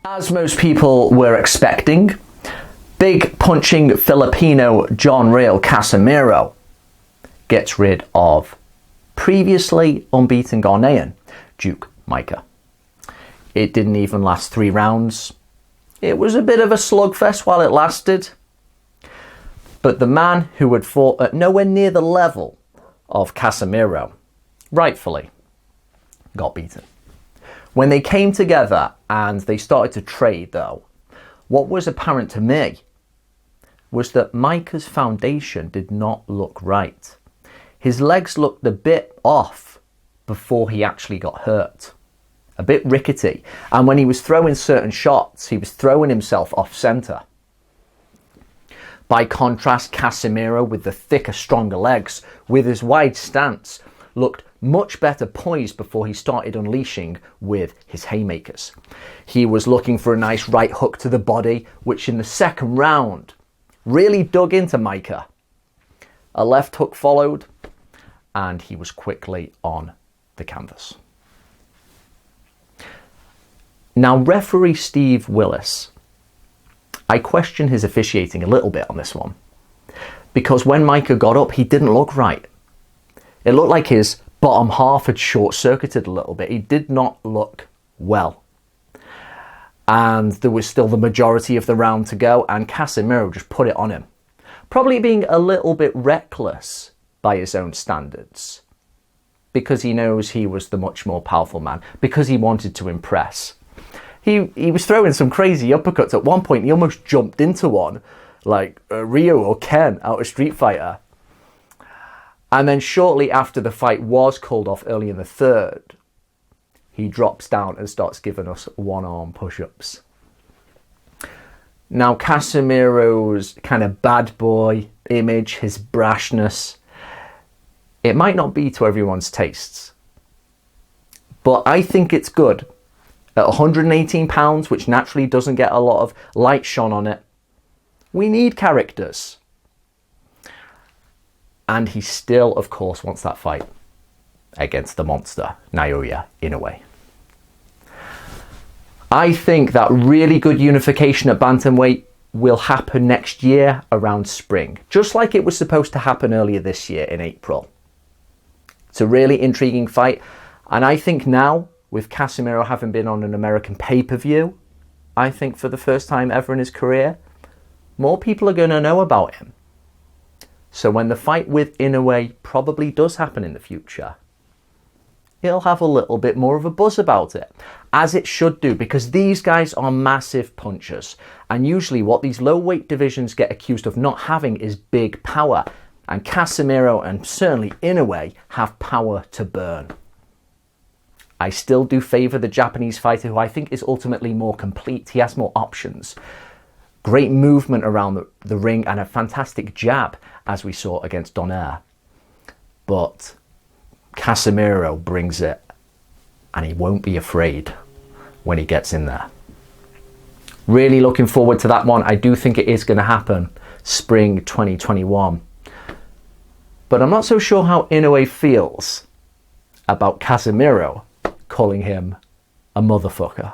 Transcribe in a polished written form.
As most people were expecting, big punching Filipino John Riel Casimero gets rid of previously unbeaten Ghanaian Duke Micah. It didn't even last 3 rounds. It was a bit of a slugfest while it lasted. But the man who had fought at nowhere near the level of Casimero, rightfully, got beaten. When they came together and they started to trade though, what was apparent to me was that Micah's foundation did not look right. His legs looked a bit off before he actually got hurt. A bit rickety. And when he was throwing certain shots, he was throwing himself off centre. By contrast, Casimero, with the thicker, stronger legs, with his wide stance, looked much better poised before he started unleashing with his haymakers. He was looking for a nice right hook to the body, which in the second round really dug into Micah. A left hook followed, and he was quickly on the canvas. Now, referee Steve Willis, I question his officiating a little bit on this one, because when Micah got up, he didn't look right. It looked like his bottom half had short-circuited a little bit. He did not look well. And there was still the majority of the round to go, and Casimero just put it on him. Probably being a little bit reckless by his own standards, because he knows he was the much more powerful man, because he wanted to impress. He was throwing some crazy uppercuts. At one point, he almost jumped into one, like Ryu or Ken out of Street Fighter. And then shortly after the fight was called off early in the third, he drops down and starts giving us one-arm push-ups. Now, Casimero's kind of bad boy image, his brashness, it might not be to everyone's tastes. But I think it's good. At 118 pounds, which naturally doesn't get a lot of light shone on it, we need characters. And he still, of course, wants that fight against the monster, Naoya, Inoue. I think that really good unification at bantamweight will happen next year around spring, just like it was supposed to happen earlier this year in April. It's a really intriguing fight, and I think now, with Casimero having been on an American pay-per-view, I think for the first time ever in his career, more people are going to know about him. So when the fight with Inoue probably does happen in the future, it'll have a little bit more of a buzz about it, as it should do, because these guys are massive punchers. And usually what these low weight divisions get accused of not having is big power. And Casimero and certainly Inoue have power to burn. I still do favour the Japanese fighter, who I think is ultimately more complete. He has more options. Great movement around the ring and a fantastic jab, as we saw against Donaire. But Casimero brings it, and he won't be afraid when he gets in there. Really looking forward to that one. I do think it is going to happen spring 2021. But I'm not so sure how Inoue feels about Casimero calling him a motherfucker.